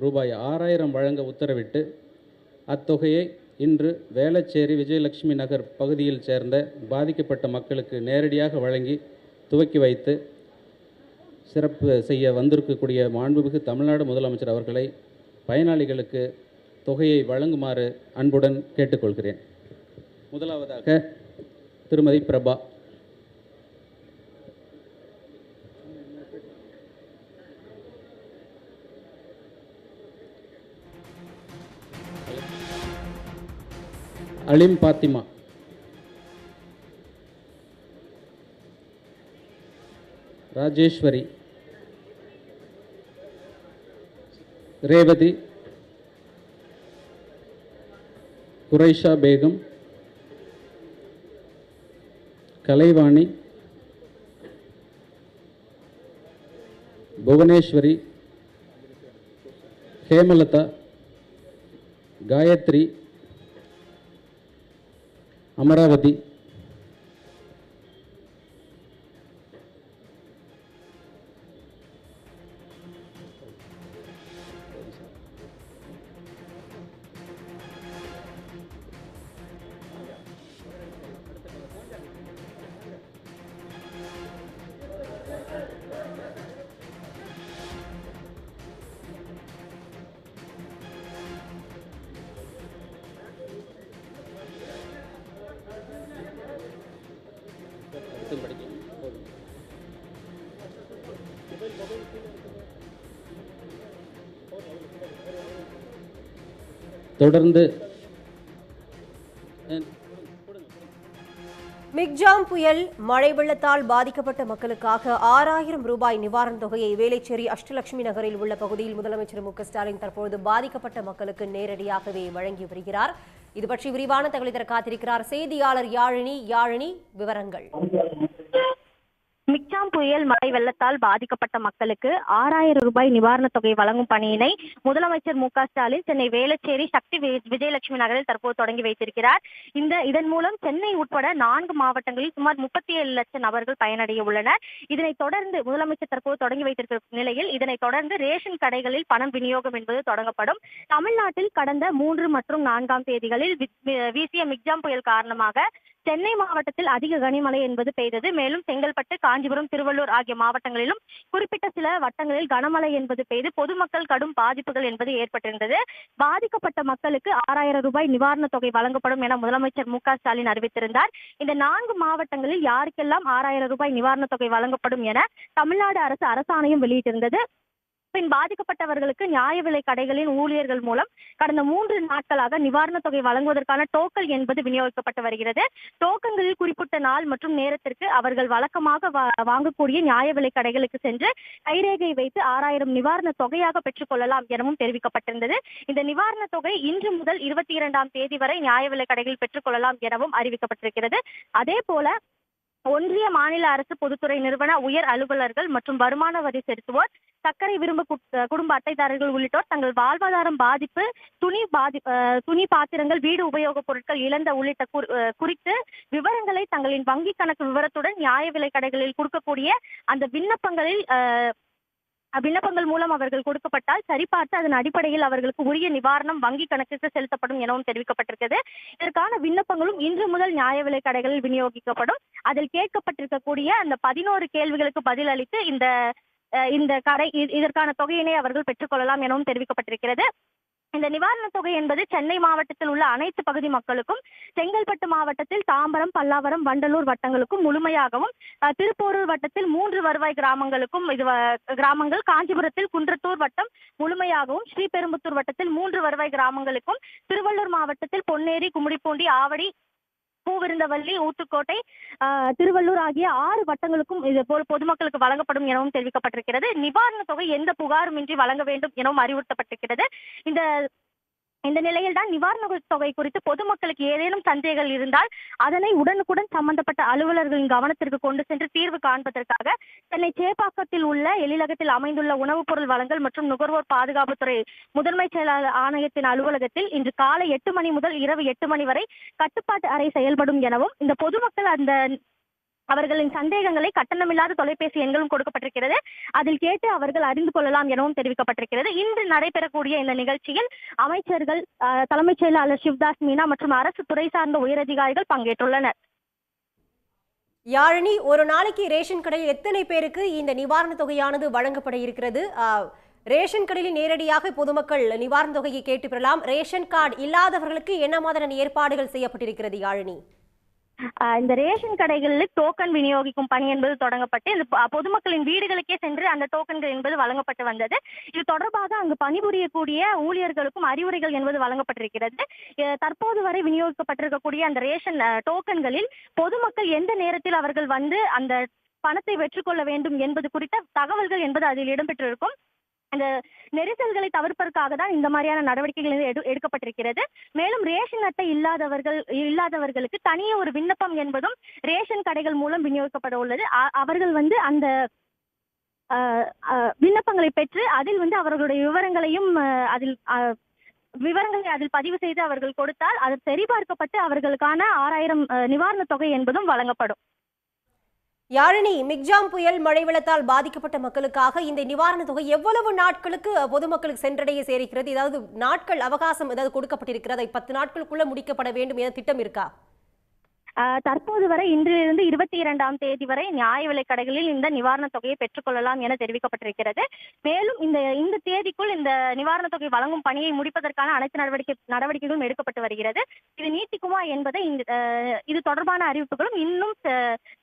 ரூபாய் 6000 வழங்க உத்தரவிட்டு அத்தொகையை இன்று வேளச்சேரி விஜயலட்சுமி நகர் பகுதியில் சேர்ந்த பாதிக்கப்பட்ட மக்களுக்கு நேரடியாக வழங்கி துவக்கி வைத்து சிறப்பு செய்ய வந்திருக்கக்கூடிய மாண்புமிகு தமிழ்நாடு முதலமைச்சர் அவர்களை பயனாளிகளுக்கு தொகையை வழங்குமாறு அன்புடன் கேட்டுக்கொள்கிறேன். முதலாவதாக திருமதி பிரபா. அலிம் பாத்திமா. ராஜேஸ்வரி. ரேவதி. குரைஷா பேகம். கலைவாணி. புவனேஸ்வரி. ஹேமலதா. காயத்ரி. அமராவதி. தொடர்ந்து மிக்ஜாம் புயல் மழை வெள்ளத்தால் பாதிக்கப்பட்ட மக்களுக்காக 6000 ரூபாய் நிவாரணத் தொகையை வேளச்சேரி அஷ்டலட்சுமி நகரில் உள்ள பகுதியில் முதலமைச்சர் மு க ஸ்டாலின் தற்போது பாதிக்கப்பட்ட மக்களுக்கு நேரடியாகவே வழங்கி வருகிறார். இது பற்றி விரிவான தகவலை தர காத்திருக்கிறார் செய்தியாளர் யாழினி. விவரங்கள். மிக்ஜாம் புயல் மழை வெள்ளத்தால் பாதிக்கப்பட்ட மக்களுக்கு 6000 ரூபாய் நிவாரணத் தொகை வழங்கும் பணியினை முதலமைச்சர் மு க ஸ்டாலின் சென்னை வேளச்சேரி சக்தி விஜயலட்சுமி நகரில் தற்போது தொடங்கி வைத்திருக்கிறார். இதன் மூலம் சென்னை உட்பட 4 மாவட்டங்களில் சுமார் 37 லட்சம் நபர்கள் பயனடைய உள்ளனர். இதனைத் தொடர்ந்து முதலமைச்சர் தற்போது தொடங்கி வைத்திருக்கிற நிலையில் இதனைத் தொடர்ந்து ரேஷன் கடைகளில் பணம் விநியோகம் என்பது தொடங்கப்படும். தமிழ்நாட்டில் கடந்த 3 மற்றும் 4ஆம் தேதிகளில் வீசிய மிக்ஜாம் புயல் காரணமாக சென்னை மாவட்டத்தில் அதிக கனிமழை என்பது பெய்தது. மேலும் செங்கல்பட்டு, காஞ்சிபுரம், திருவள்ளூர் ஆகிய மாவட்டங்களிலும் குறிப்பிட்ட சில வட்டங்களில் கனமழை என்பது பெய்து பொதுமக்கள் கடும் பாதிப்புகள் என்பது ஏற்பட்டிருந்தது. பாதிக்கப்பட்ட மக்களுக்கு 6000 ரூபாய் நிவாரணத் தொகை வழங்கப்படும் என முதலமைச்சர் மு க ஸ்டாலின் அறிவித்திருந்தார். இந்த 4 மாவட்டங்களில் யாருக்கெல்லாம் 6000 ரூபாய் நிவாரணத் தொகை வழங்கப்படும் என தமிழ்நாடு அரசு அரசாணையும் வெளியிட்டிருந்தது. பின் பாதிக்கப்பட்டவர்களுக்கு நியாய விலை கடைகளின் ஊழியர்கள் மூலம் கடந்த 3 நாட்களாக நிவாரணத் தொகை வழங்குவதற்கான டோக்கன் என்பது விநியோகிக்கப்பட்டு வருகிறது. டோக்கன்களில் குறிப்பிட்ட நாள் மற்றும் நேரத்திற்கு அவர்கள் வழக்கமாக வாங்கக்கூடிய நியாய விலை கடைகளுக்கு சென்று கைரேகை வைத்து 6000 நிவாரண தொகையாக பெற்றுக் கொள்ளலாம் எனவும் தெரிவிக்கப்பட்டிருந்தது. இந்த நிவாரணத் தொகை இன்று முதல் 22ஆம் தேதி வரை நியாய விலை கடைகளில் பெற்றுக் கொள்ளலாம் எனவும் அறிவிக்கப்பட்டிருக்கிறது. அதே போல ஒன்றிய மாநில அரசு பொதுத்துறை நிறுவன உயர் அலுவலர்கள் மற்றும் வருமான வரி செலுத்துவோர், சர்க்கரை விரும்ப குடும்ப அட்டைதாரர்கள் உள்ளிட்டோர் தங்கள் வாழ்வாதாரம் பாதிப்பு, துணி பாத்திரங்கள், வீடு உபயோகப் பொருட்கள் இழந்த உள்ளிட்ட குறித்து விவரங்களை தங்களின் வங்கி கணக்கு விவரத்துடன் நியாய விலை கடைகளில் கொடுக்கக்கூடிய அந்த விண்ணப்பங்கள் மூலம் அவர்கள் கொடுக்கப்பட்டால் சரிபார்த்து அதன் அடிப்படையில் அவர்களுக்கு உரிய நிவாரணம் வங்கி கணக்குக்கு செலுத்தப்படும் எனவும் தெரிவிக்கப்பட்டிருக்கிறது. இதற்கான விண்ணப்பங்களும் இன்று முதல் நியாய விலை கடைகளில் விநியோகிக்கப்படும். அதில் கேட்கப்பட்டிருக்கக்கூடிய அந்த 11 கேள்விகளுக்கு பதில் அளித்து இந்த கடை இதற்கான தொகையினை அவர்கள் பெற்றுக்கொள்ளலாம் எனவும் தெரிவிக்கப்பட்டிருக்கிறது. இந்த நிவாரணத் தொகை என்பது சென்னை மாவட்டத்தில் உள்ள அனைத்து பகுதி மக்களுக்கும், செங்கல்பட்டு மாவட்டத்தில் தாம்பரம், பல்லாவரம், வண்டலூர் வட்டங்களுக்கும் முழுமையாகவும், திருப்போரூர் வட்டத்தில் 3 வருவாய் கிராமங்களுக்கும் கிராமங்கள், காஞ்சிபுரத்தில் குன்றத்தூர் வட்டம் முழுமையாகவும், ஸ்ரீபெரும்புத்தூர் வட்டத்தில் 3 வருவாய் கிராமங்களுக்கும், திருவள்ளூர் மாவட்டத்தில் பொன்னேரி, கும்மிடிப்பூண்டி, ஆவடி, பூவிருந்தவல்லி, ஊத்துக்கோட்டை, திருவள்ளூர் ஆகிய 6 வட்டங்களுக்கும் இது போல் பொதுமக்களுக்கு வழங்கப்படும் எனவும் தெரிவிக்கப்பட்டிருக்கிறது. நிவாரண தொகை எந்த புகாருமின்றி வழங்க வேண்டும் எனவும் அறிவுறுத்தப்பட்டிருக்கிறது. இந்த நிலையில் தான் நிவாரண தொகை குறித்து பொதுமக்களுக்கு ஏதேனும் சந்தேகங்கள் இருந்தால் அதனை உடனுக்குடன் சம்பந்தப்பட்ட அலுவலர்களின் கவனத்திற்கு கொண்டு சென்று தீர்வு காண்பதற்காக சென்னை சேப்பாக்கத்தில் உள்ள எழிலகத்தில் அமைந்துள்ள உணவுப் பொருள் வழங்கல் மற்றும் நுகர்வோர் பாதுகாப்புத்துறை முதன்மை செயலாளர் ஆணையத்தின் அலுவலகத்தில் இன்று காலை 8 மணி முதல் இரவு 8 மணி வரை கட்டுப்பாட்டு அறை செயல்படும் எனவும், இந்த பொதுமக்கள் அவர்களின் சந்தேகங்களை கட்டணமில்லாத தொலைபேசி எண்களும் கொடுக்கப்பட்டிருக்கிறது. அதில் கேட்டு அவர்கள் அறிந்து கொள்ளலாம் எனவும் தெரிவிக்கப்பட்டிருக்கிறது. இன்று நடைபெறக்கூடிய இந்த நிகழ்ச்சியில் அமைச்சர்கள், தலைமைச் செயலாளர் சிவ்தாஸ் மீனா மற்றும் அரசு துறை சார்ந்த உயரதிகாரிகள் பங்கேற்றுள்ளனர். யாழினி, ஒரு நாளைக்கு ரேஷன் கடையில் எத்தனை பேருக்கு இந்த நிவாரண தொகையானது வழங்கப்பட இருக்கிறது? ரேஷன் கடையில் நேரடியாக பொதுமக்கள் நிவாரண தொகையை கேட்டு பெறலாம். ரேஷன் கார்டு இல்லாதவர்களுக்கு என்ன மாதிரியான ஏற்பாடுகள் செய்யப்பட்டிருக்கிறது யாழினி? இந்த ரேஷன் கடைகளில் டோக்கன் விநியோகிக்கும் பணி என்பது தொடங்கப்பட்டு இந்த பொதுமக்களின் வீடுகளுக்கே சென்று அந்த டோக்கன்கள் என்பது வழங்கப்பட்டு வந்தது. இது தொடர்பாக அங்கு பணிபுரியக்கூடிய ஊழியர்களுக்கும் அறிவுரைகள் என்பது வழங்கப்பட்டிருக்கிறது. தற்போது வரை விநியோகிக்கப்பட்டிருக்கக்கூடிய அந்த ரேஷன் டோக்கன்களில் பொதுமக்கள் எந்த நேரத்தில் அவர்கள் வந்து அந்த பணத்தை பெற்றுக்கொள்ள வேண்டும் என்பது குறித்த தகவல்கள் என்பது அதில் இடம்பெற்றிருக்கும். அந்த நெரிசல்களை தவிர்ப்பதற்காக தான் இந்த மாதிரியான நடவடிக்கைகள் எடுக்கப்பட்டிருக்கிறது. மேலும் ரேஷன் அட்டை இல்லாதவர்களுக்கு தனியே ஒரு விண்ணப்பம் என்பதும் ரேஷன் கடைகள் மூலம் விநியோகிக்கப்பட உள்ளது. அவர்கள் வந்து அந்த விண்ணப்பங்களை பெற்று அதில் வந்து அவர்களுடைய விவரங்களை அதில் பதிவு செய்து அவர்கள் கொடுத்தால் அது சரிபார்க்கப்பட்டு அவர்களுக்கான 6000 நிவாரண தொகை என்பதும் வழங்கப்படும். யாழினி, மிக்ஜாம் புயல் மழை வெள்ளத்தால் பாதிக்கப்பட்ட மக்களுக்காக இந்த நிவாரண தொகை எவ்வளவு நாட்களுக்கு பொதுமக்களுக்கு சென்றடைய சேர்க்கிறது? ஏதாவது நாட்கள் அவகாசம் ஏதாவது கொடுக்கப்பட்டிருக்கிறது? 10 நாட்களுக்குள்ள முடிக்கப்பட வேண்டும் என திட்டம் இருக்கா? தற்போது வரை இன்றிலிருந்து 22ஆம் தேதி வரை நியாய விலை கடைகளில் இந்த நிவாரண தொகையை பெற்றுக்கொள்ளலாம் என தெரிவிக்கப்பட்டிருக்கிறது. மேலும் இந்த தேதிக்குள் இந்த நிவாரண தொகை வழங்கும் பணியை முடிப்பதற்கான அனைத்து நடவடிக்கைகளும் எடுக்கப்பட்டு வருகிறது. இது நீட்டிக்குமா என்பதை இது தொடர்பான அறிவிப்புகளும் இன்னும்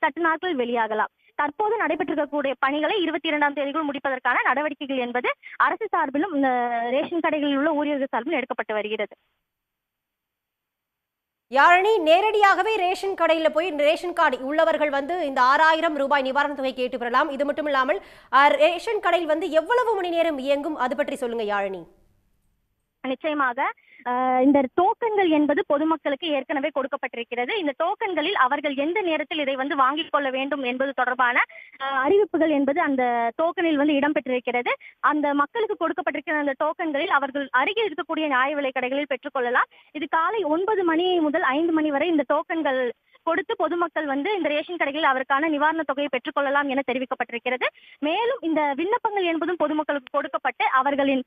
சற்று நாட்கள் வெளியாகலாம். தற்போது நடைபெற்றிருக்கக்கூடிய பணிகளை 22ஆம் தேதிக்குள் முடிப்பதற்கான நடவடிக்கைகள் என்பது அரசு சார்பிலும் இந்த ரேஷன் கடைகளில் உள்ள ஊழியர்கள் சார்பிலும் எடுக்கப்பட்டு வருகிறது. யாழினி, நேரடியாகவே ரேஷன் கடையில் போய் ரேஷன் கார்டு உள்ளவர்கள் வந்து இந்த 6000 ரூபாய் நிவாரண தொகை கேட்டு பெறலாம். இது மட்டும் இல்லாமல் ரேஷன் கடையில் வந்து எவ்வளவு மணி நேரம் இயங்கும், அது பற்றி சொல்லுங்க யாழினி. நிச்சயமாக இந்த டோக்கன்கள் என்பது பொதுமக்களுக்கு ஏற்கனவே கொடுக்கப்பட்டிருக்கிறது. இந்த டோக்கன்களில் அவர்கள் எந்த நேரத்தில் இதை வந்து வாங்கிக் கொள்ள வேண்டும் என்பது தொடர்பான அறிவிப்புகள் என்பது அந்த டோக்கனில் வந்து இடம்பெற்றிருக்கிறது. அந்த மக்களுக்கு கொடுக்கப்பட்டிருக்கிற அந்த டோக்கன்களில் அவர்கள் அருகில் இருக்கக்கூடிய நியாய விலை கடைகளில் பெற்றுக்கொள்ளலாம். இது காலை 9 மணி முதல் 5 மணி வரை இந்த டோக்கன்கள் கொடுத்து பொதுமக்கள் வந்து இந்த ரேஷன் கடைகளில் அவருக்கான நிவாரண தொகையை பெற்றுக்கொள்ளலாம் என தெரிவிக்கப்பட்டிருக்கிறது. மேலும் இந்த விண்ணப்பங்கள் என்பதும் பொதுமக்களுக்கு கொடுக்கப்பட்டு அவர்களின்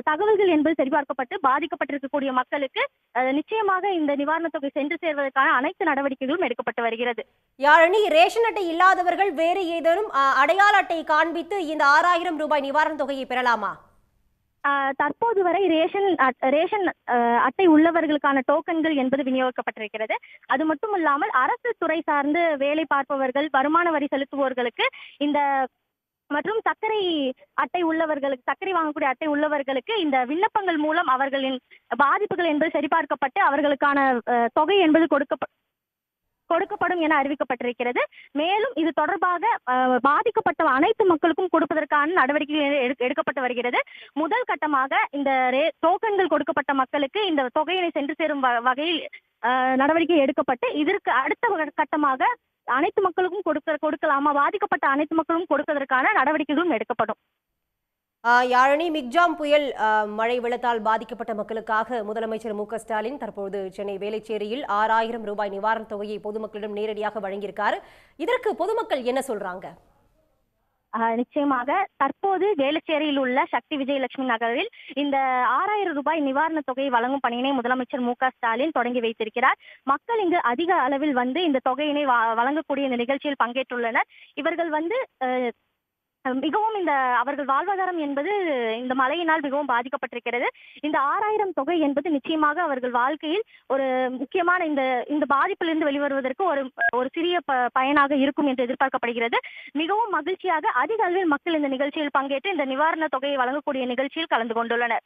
தகவல்கள் என்பது சரிபார்க்கப்பட்டு பாதிக்கப்பட்டிருக்கக்கூடிய மக்களுக்கு நிச்சயமாக இந்த நிவாரண தொகை சென்று சேர்வதற்கான அனைத்து நடவடிக்கைகளும் எடுக்கப்பட்டு வருகிறது. யாழினி, ரேஷன் அட்டை இல்லாதவர்கள் வேறு ஏதேனும் அடையாள அட்டை காண்பித்து இந்த 6000 ரூபாய் நிவாரண தொகையை பெறலாமா? தற்போது வரை ரேஷன் அட்டை உள்ளவர்களுக்கான டோக்கன்கள் என்பது விநியோகிக்கப்பட்டிருக்கிறது. அது மட்டும் இல்லாமல் அரசு துறை சார்ந்து வேலை பார்ப்பவர்கள், வருமான வரி செலுத்துவோர்களுக்கு இந்த மற்றும் சர்க்கரை வாங்கக்கூடிய அட்டை உள்ளவர்களுக்கு இந்த விண்ணப்பங்கள் மூலம் அவர்களின் பாதிப்புகள் என்பது சரிபார்க்கப்பட்டு அவர்களுக்கான தொகை என்பது கொடுக்கப்படும் என அறிவிக்கப்பட்டிருக்கிறது. மேலும் இது தொடர்பாக பாதிக்கப்பட்ட அனைத்து மக்களுக்கும் கொடுப்பதற்கான நடவடிக்கைகள் எடுக்கப்பட்டு வருகிறது. முதல் கட்டமாக இந்த டோக்கன்கள் கொடுக்கப்பட்ட மக்களுக்கு இந்த தொகையினை சென்று சேரும் வகையில் நடவடிக்கை எடுக்கப்பட்டு இதற்கு அடுத்த கட்டமாக அனைத்து மக்களுக்கும் கொடுக்கலாமா, பாதிக்கப்பட்ட அனைத்து மக்களும் கொடுப்பதற்கான நடவடிக்கைகளும் எடுக்கப்படும். யாழினி, மிக்ஜாம் புயல் மழை வெள்ளத்தால் பாதிக்கப்பட்ட மக்களுக்காக முதலமைச்சர் மு.க.ஸ்டாலின் தற்போது சென்னை வேளச்சேரியில் 6000 ரூபாய் நிவாரண தொகையை பொதுமக்களிடம் நேரடியாக வழங்கியிருக்காரு. இதற்கு பொதுமக்கள் என்ன சொல்றாங்க? நிச்சயமாக தற்போது வேளச்சேரியில் உள்ள சக்தி விஜயலட்சுமி நகரில் இந்த 6000 ரூபாய் நிவாரண தொகையை வழங்கும் பணியினை முதலமைச்சர் மு.க.ஸ்டாலின் தொடங்கி வைத்திருக்கிறார். மக்கள் இங்கு அதிக அளவில் வந்து இந்த தொகையினை வழங்கக்கூடிய இந்த நிகழ்ச்சியில் பங்கேற்றுள்ளனர். இவர்கள் வந்து மிகவும் அவர்கள் வாழ்வாதாரம் என்பது இந்த மழையினால் மிகவும் பாதிக்கப்பட்டிருக்கிறது. இந்த 6000 தொகை என்பது நிச்சயமாக அவர்கள் வாழ்க்கையில் ஒரு முக்கியமான இந்த பாதிப்பிலிருந்து வெளிவருவதற்கு ஒரு சிறிய பயனாக இருக்கும் என்று எதிர்பார்க்கப்படுகிறது. மிகவும் மகிழ்ச்சியாக அதிக அளவில் மக்கள் இந்த நிகழ்ச்சியில் பங்கேற்று இந்த நிவாரண தொகையை வழங்கக்கூடிய நிகழ்ச்சியில் கலந்து கொண்டுள்ளனர்.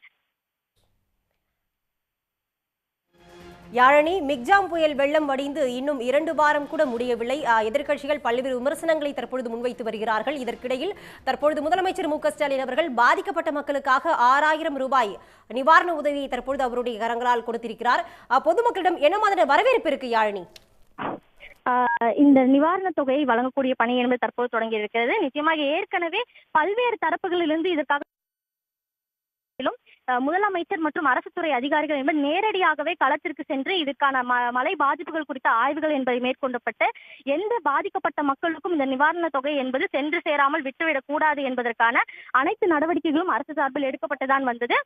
யாழினி, மிக்ஜாம் புயல் வெள்ளம் வடிந்து இன்னும் 2 வாரம் கூட முடியவில்லை. எதிர்க்கட்சிகள் பல்வேறு விமர்சனங்களை தற்பொழுது முன்வைத்து வருகிறார்கள். இதற்கிடையில் தற்பொழுது முதலமைச்சர் மு.க.ஸ்டாலின் அவர்கள் பாதிக்கப்பட்ட மக்களுக்காக 6000 ரூபாய் நிவாரண உதவியை தற்பொழுது அவருடைய கரங்களால் கொடுத்திருக்கிறார். பொதுமக்களிடம் என்ன மாதிரியான வரவேற்பு இருக்கு யாழினி? இந்த நிவாரண தொகையை வழங்கக்கூடிய பணி என்பது தற்போது தொடங்கி இருக்கிறது. நிச்சயமாக ஏற்கனவே பல்வேறு தரப்புகளிலிருந்து இதற்காக முதலமைச்சர் மற்றும் அரசு துறை அதிகாரிகள் என்பது நேரடியாகவே களத்திற்கு சென்று இதுக்கான மழை பாதிப்புகள் குறித்த ஆய்வுகள் என்பதை மேற்கொள்ளப்பட்டு எந்த பாதிக்கப்பட்ட மக்களுக்கும் இந்த நிவாரண தொகை என்பது சென்று சேராமல் விட்டுவிடக் கூடாது என்பதற்கான அனைத்து நடவடிக்கைகளும் அரசு சார்பில் எடுக்கப்பட்டுதான் வந்தது.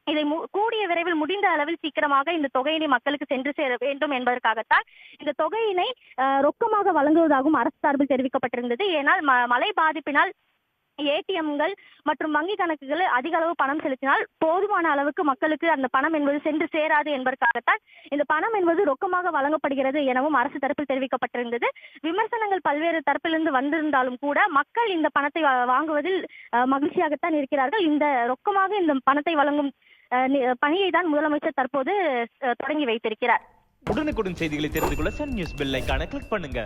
இதை கூடிய விரைவில் முடிந்த அளவில் சீக்கிரமாக இந்த தொகையினை மக்களுக்கு சென்று சேர வேண்டும் என்பதற்காகத்தான் இந்த தொகையினை ரொக்கமாக வழங்குவதாகவும் அரசு சார்பில் தெரிவிக்கப்பட்டிருந்தது. ஏனால் மழை பாதிப்பினால் ஏடிஎம்கள் மற்றும் வங்கி கணக்குகள் அதிக அளவு பணம் செலுத்தினால் போதுமான அளவுக்கு மக்களுக்கு அந்த பணம் என்பது சென்று சேராது என்பதற்காகத்தான் இந்த பணம் என்பது ரொக்கமாக வழங்கப்படுகிறது எனவும் அரசு தரப்பில் தெரிவிக்கப்பட்டிருந்தது. விமர்சனங்கள் பல்வேறு தரப்பிலிருந்து வந்திருந்தாலும் கூட மக்கள் இந்த பணத்தை வாங்குவதில் மகிழ்ச்சியாகத்தான் இருக்கிறார்கள். இந்த ரொக்கமாக இந்த பணத்தை வழங்கும் பணியை தான் முதலமைச்சர் தற்போது தொடங்கி வைத்திருக்கிறார். உடனுக்குடன் செய்திகளை தெரிந்து கொள்ள சன் நியூஸ் பெல் ஐகானை கிளிக் பண்ணுங்க.